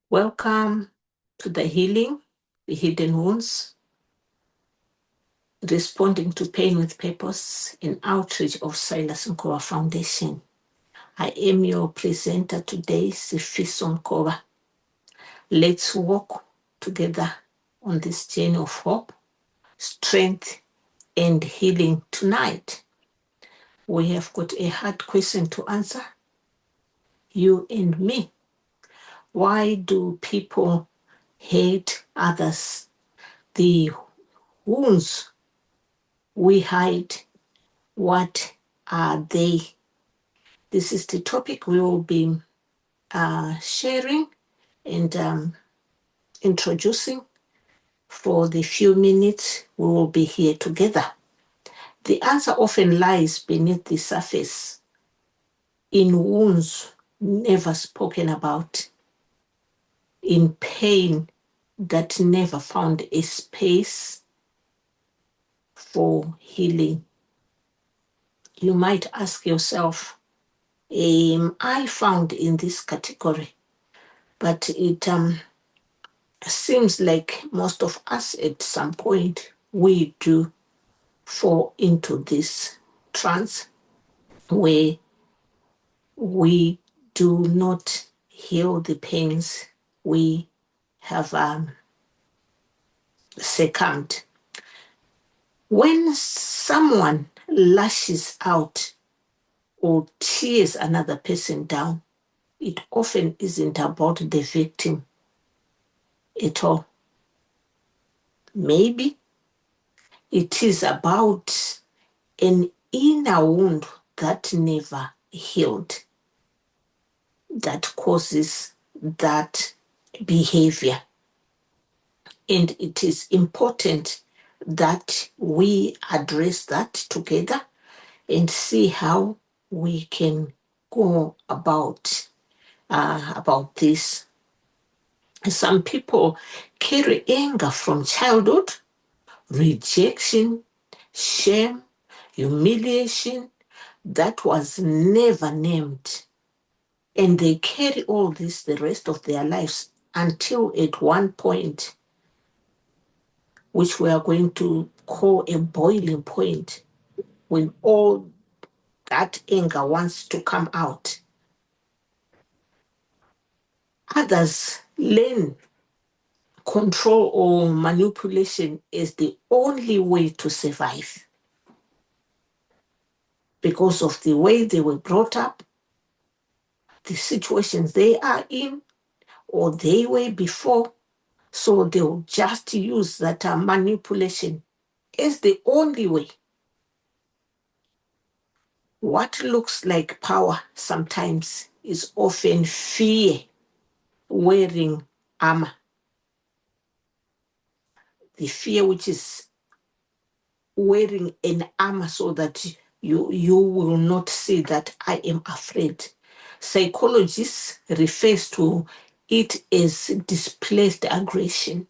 Welcome to the Healing, the Hidden Wounds, Responding to Pain with Purpose, an outreach of Silas Nkova Foundation. I am your presenter today, Sifiso Nkova. Let's walk together on this journey of hope, strength, and healing tonight. We have got a hard question to answer, you and me. Why do people hate others? The wounds we hide, what are they? This is the topic we will be sharing and introducing for the few minutes we will be here together. The answer often lies beneath the surface, in wounds never spoken about, in pain that never found a space for healing. You might ask yourself, am I found in this category? But it seems like most of us at some point, we do fall into this trance where we do not heal the pains we have succumbed. When someone lashes out or tears another person down, it often isn't about the victim at all. Maybe it is about an inner wound that never healed, that causes that behavior. And it is important that we address that together and see how we can go about this. Some people carry anger from childhood, rejection, shame, humiliation that was never named. And they carry all this the rest of their lives until at one point, which we are going to call a boiling point, when all that anger wants to come out. Others learn control or manipulation is the only way to survive because of the way they were brought up, the situations they are in, or they were before. So they'll just use that manipulation as the only way. What looks like power sometimes is often fear wearing armor. The fear which is wearing an armor so that you will not see that I am afraid. Psychologists refers to it as displaced aggression,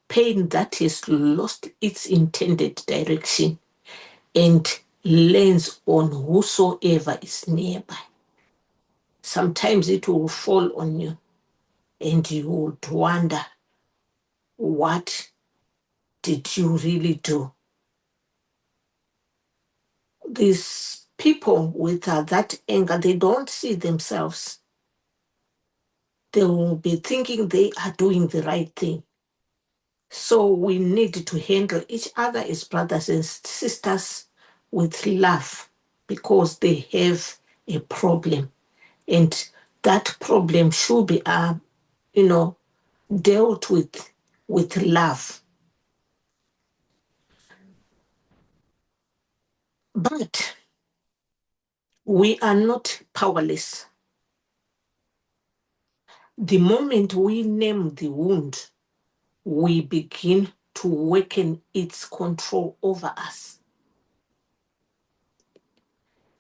pain that has lost its intended direction and lands on whosoever is nearby. Sometimes it will fall on you and you would wonder, what did you really do? These people with that anger, they don't see themselves. They will be thinking they are doing the right thing. So we need to handle each other as brothers and sisters with love because they have a problem. And that problem should be, dealt with love. But we are not powerless. The moment we name the wound, we begin to weaken its control over us.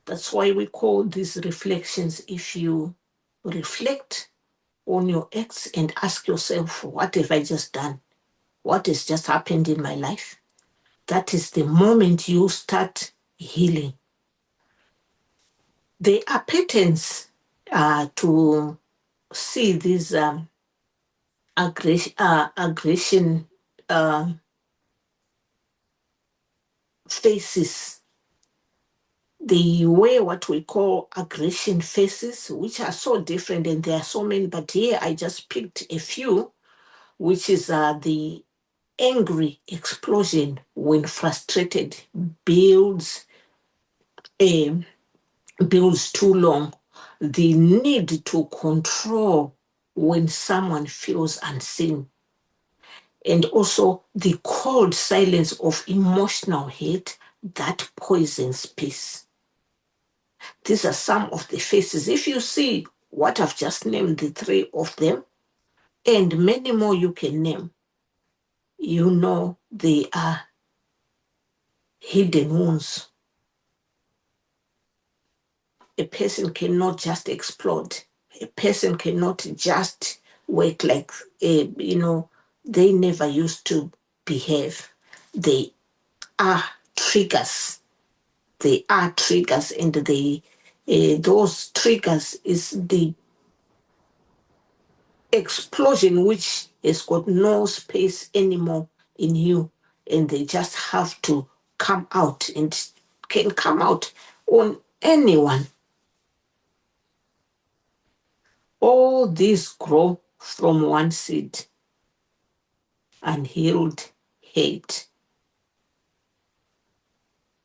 That's why we call these reflections. If you reflect on your acts and ask yourself, what have I just done? What has just happened in my life? That is the moment you start healing. There are patterns to see these aggression faces, they wear what we call aggression faces, which are so different, and there are so many, but here I just picked a few, which is the angry explosion when frustrated builds builds too long, the need to control when someone feels unseen, and also the cold silence of emotional hate that poisons peace. These are some of the faces. If you see what I've just named, the three of them, and many more you can name, you know they are hidden wounds. A person cannot just explode. A person cannot just work like, they never used to behave. They are triggers. They are triggers, and those triggers is the explosion which has got no space anymore in you, and they just have to come out, and can come out on anyone. All these grow from one seed: unhealed hate,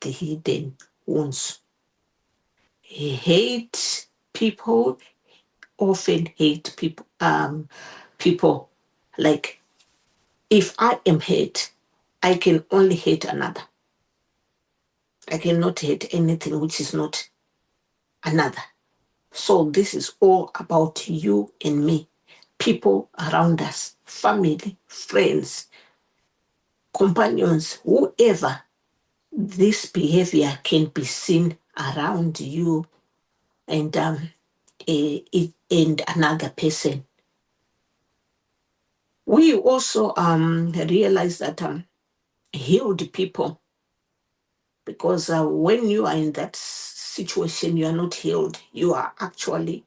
the hidden wounds. Hate people often hate people. Like, if I am hate, I can only hate another. I cannot hate anything which is not another. So this is all about you and me, people around us, family, friends, companions, whoever. This behavior can be seen around you and and another person. We also realize that healed people, because when you are in that situation, you are not healed. You are actually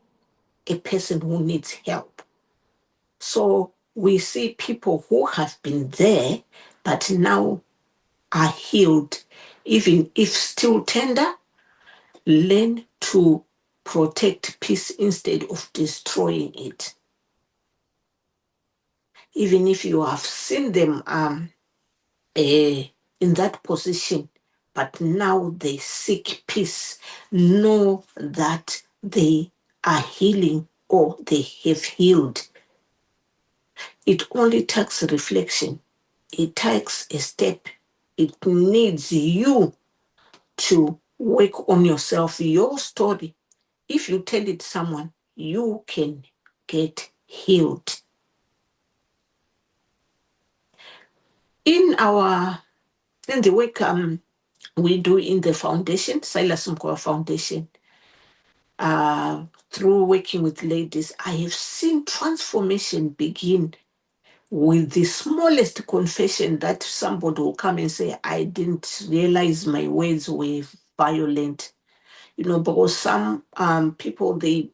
a person who needs help. So we see people who have been there, but now are healed, even if still tender. Learn to protect peace instead of destroying it. Even if you have seen them in that position, but now they seek peace, know that they are healing or they have healed. It only takes reflection. It takes a step. It needs you to work on yourself, your story. If you tell it to someone, you can get healed. In the work we do in the foundation, Silas Mkoa Foundation, through working with ladies, I have seen transformation begin with the smallest confession, that somebody will come and say, I didn't realize my words were violent. Because some people, they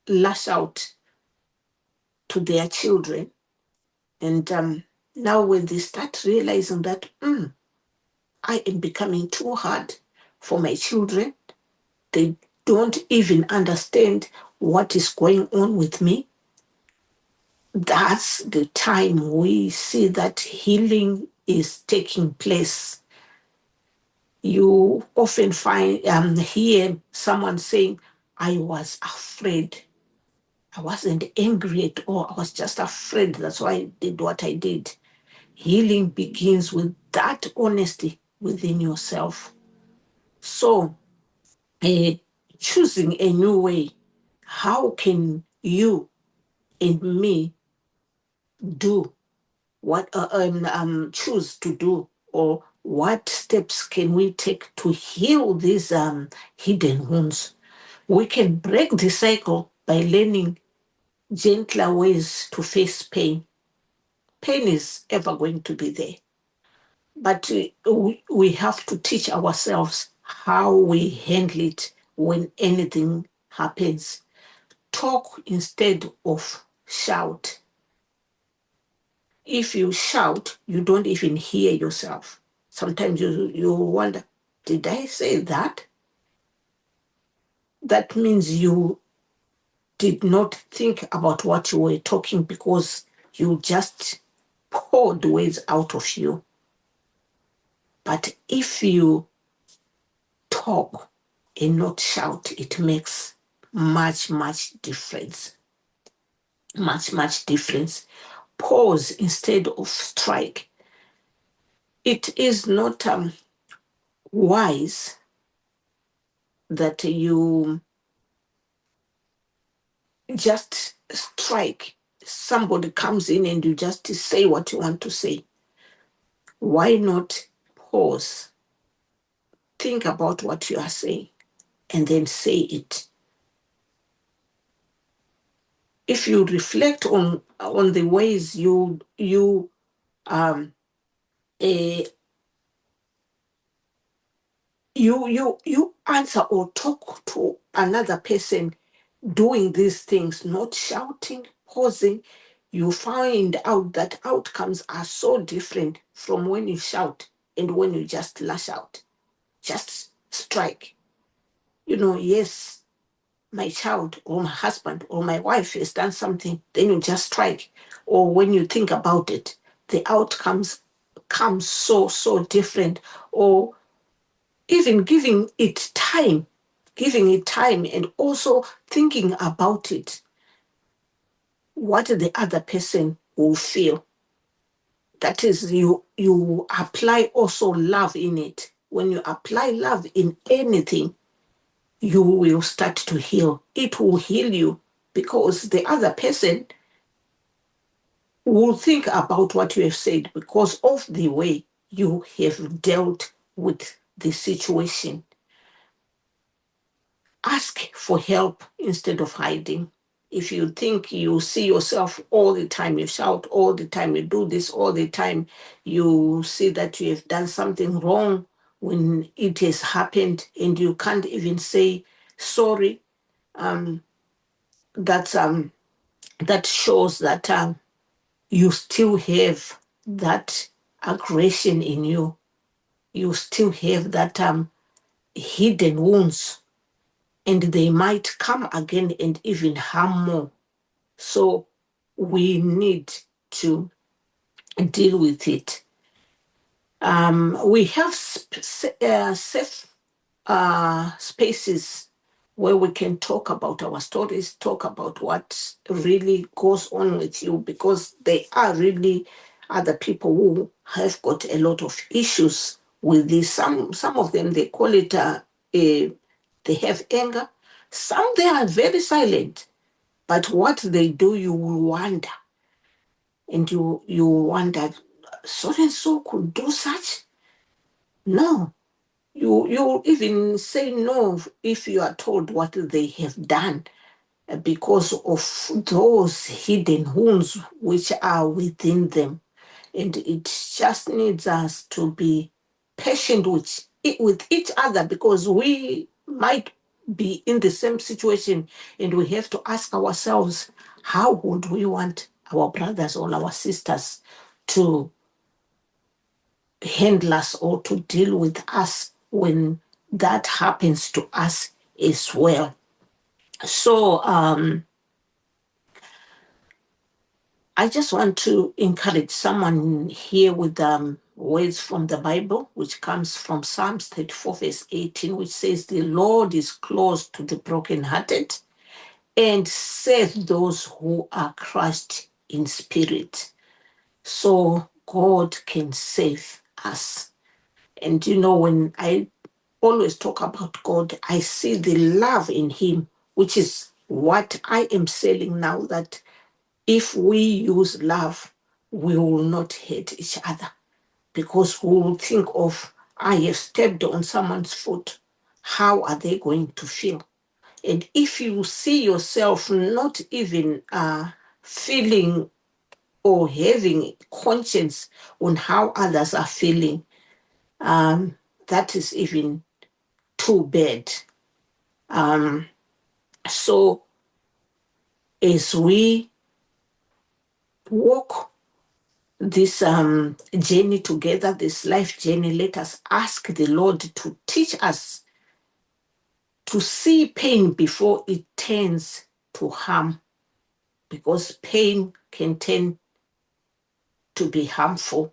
lash out to their children. And now when they start realizing that, I am becoming too hard for my children, they don't even understand what is going on with me. That's the time we see that healing is taking place. You often hear someone saying, I was afraid. I wasn't angry at all. I was just afraid. That's why I did what I did. Healing begins with that honesty within yourself. So, choosing a new way, how can you and me do what choose to do, or what steps can we take to heal these hidden wounds? We can break the cycle by learning gentler ways to face pain. Pain is ever going to be there, but we have to teach ourselves how we handle it when anything happens, talk instead of shout. If you shout, you don't even hear yourself. Sometimes you wonder, did I say that? That means you did not think about what you were talking because you just poured words out of you. But if you talk and not shout, it makes much, much difference. Much, much difference. Pause instead of strike. It is not wise that you just strike. Somebody comes in and you just say what you want to say. Why not pause? Think about what you are saying and then say it. If you reflect on the ways you um uh, you answer or talk to another person doing these things, not shouting, pausing, you find out that outcomes are so different from when you shout and when you just lash out, just strike. Yes, my child or my husband or my wife has done something, then you just strike. Or when you think about it, the outcomes come so different. Or even giving it time and also thinking about it, what the other person will feel. That is, you apply also love in it. When you apply love in anything, you will start to heal. It will heal you because the other person will think about what you have said because of the way you have dealt with the situation. Ask for help instead of hiding. If you think you see yourself all the time, you shout all the time, you do this all the time, you see that you have done something wrong when it has happened and you can't even say sorry, that shows that you still have that aggression in you. You still have that hidden wounds, and they might come again and even harm more. So we need to deal with it. We have safe spaces where we can talk about our stories, talk about what really goes on with you, because they are really other people who have got a lot of issues with this. Some of them, they call it, they have anger. Some, they are very silent. But what they do, you will wonder. And you wonder, so and so could do such? No. You even say no if you are told what they have done because of those hidden wounds which are within them. And it just needs us to be patient with each other, because we might be in the same situation and we have to ask ourselves, how would we want our brothers or our sisters to handle us or to deal with us when that happens to us as well? So I just want to encourage someone here with words from the Bible, which comes from Psalms 34, verse 18, which says, "The Lord is close to the brokenhearted and save those who are crushed in spirit." So God can save us. And when I always talk about God, I see the love in Him, which is what I am selling now, that if we use love, we will not hate each other, because we will think of, I have stepped on someone's foot. How are they going to feel? And if you see yourself not even feeling or having conscience on how others are feeling, that is even too bad. So as we walk this journey together, this life journey, let us ask the Lord to teach us to see pain before it turns to harm, because pain can turn to be harmful.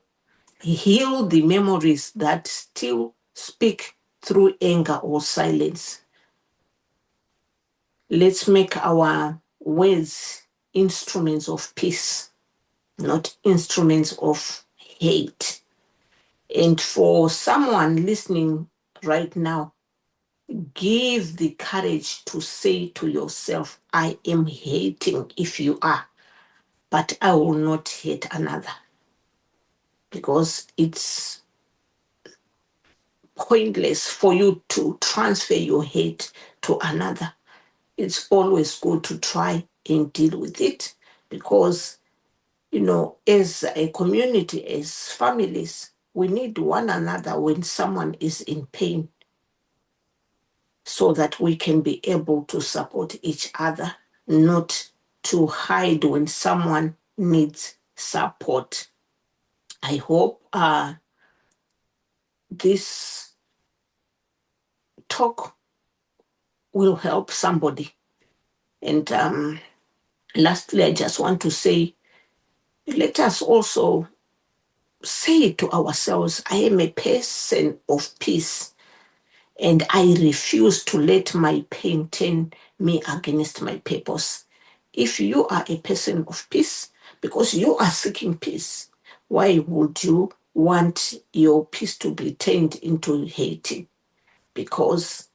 Heal the memories that still speak through anger or silence. Let's make our words instruments of peace, not instruments of hate. And for someone listening right now, give the courage to say to yourself, I am hating if you are, but I will not hate another, because it's pointless for you to transfer your hate to another. It's always good to try and deal with it, because, as a community, as families, we need one another when someone is in pain, so that we can be able to support each other, not to hide when someone needs support. I hope this talk will help somebody. And lastly, I just want to say, let us also say to ourselves, I am a person of peace, and I refuse to let my pain turn me against my purpose. If you are a person of peace, because you are seeking peace, why would you want your peace to be turned into hating? Because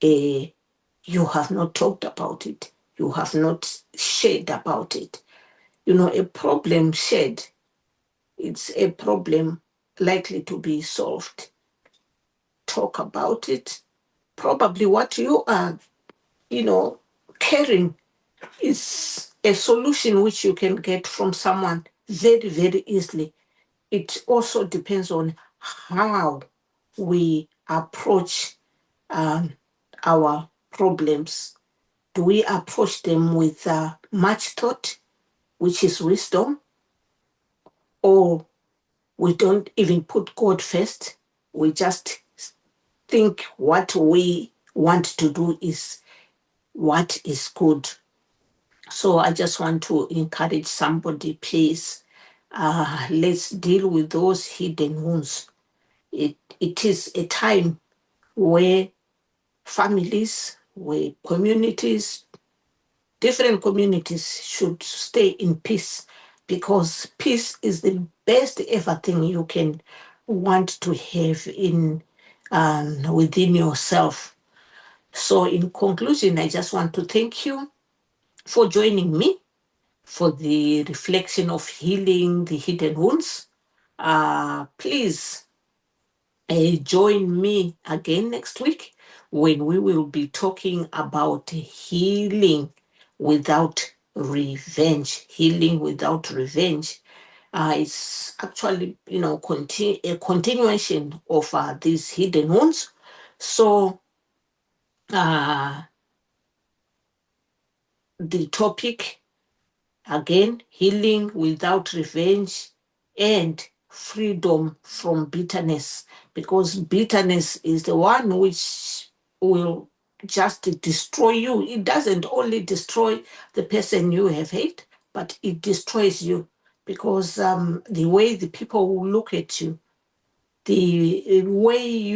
you have not talked about it. You have not shared about it. A problem shared, it's a problem likely to be solved. Talk about it. Probably what you are, caring is a solution which you can get from someone very, very easily. It also depends on how we approach our problems. Do we approach them with much thought, which is wisdom, or we don't even put God first? We just think what we want to do is what is good. So I just want to encourage somebody, please, let's deal with those hidden wounds. It is a time where families, where communities, different communities should stay in peace, because peace is the best ever thing you can want to have in within yourself. So in conclusion, I just want to thank you for joining me for the reflection of healing the hidden wounds. Please join me again next week, when we will be talking about healing without revenge. Healing without revenge. It's actually, a continuation of these hidden wounds. So the topic, again, healing without revenge and freedom from bitterness, because bitterness is the one which will just destroy you. It doesn't only destroy the person you have hate, but it destroys you, because the way the people will look at you, the way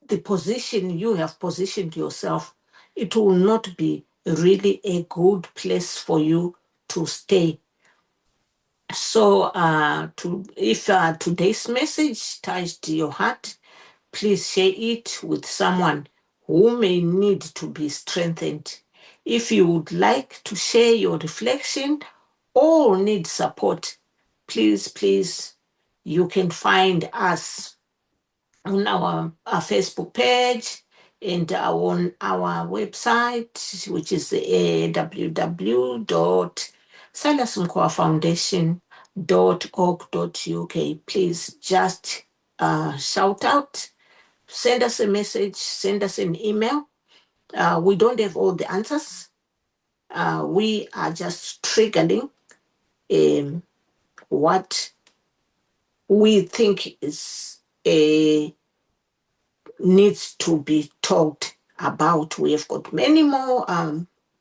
the position you have positioned yourself, it will not be really a good place for you to stay. So if today's message touched your heart, please share it with someone who may need to be strengthened. If you would like to share your reflection or need support, please, you can find us on our Facebook page and on our website, which is www.silasmkoafoundation.org.uk. Please just shout out, send us a message, send us an email. We don't have all the answers, we are just triggering what we think is needs to be talked about. We have got many more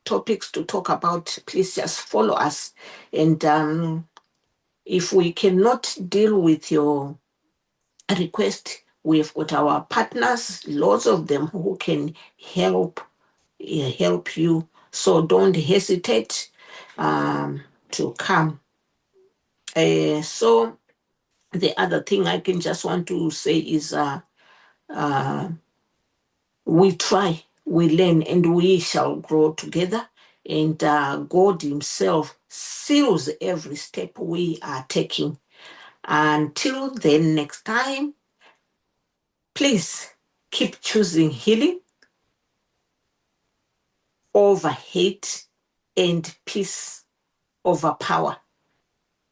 topics to talk about. Please just follow us. And if we cannot deal with your request, we have got our partners, lots of them who can help you. So don't hesitate to come. So the other thing I can just want to say is we try, we learn, and we shall grow together. And God Himself seals every step we are taking. Until then, next time, please keep choosing healing over hate and peace over power.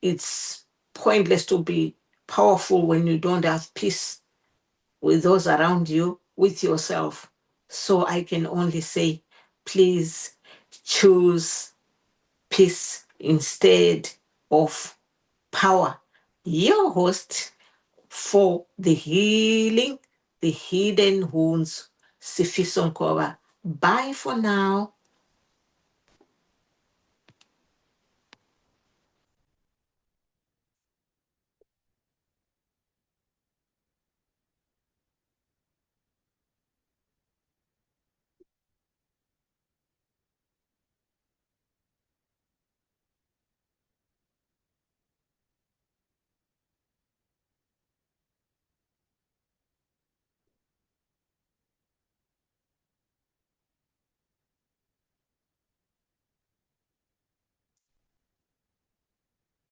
It's pointless to be powerful when you don't have peace with those around you, with yourself. So I can only say, please choose peace instead of power. Your host for the healing, the hidden wounds, Sifiso Nkova. Bye for now.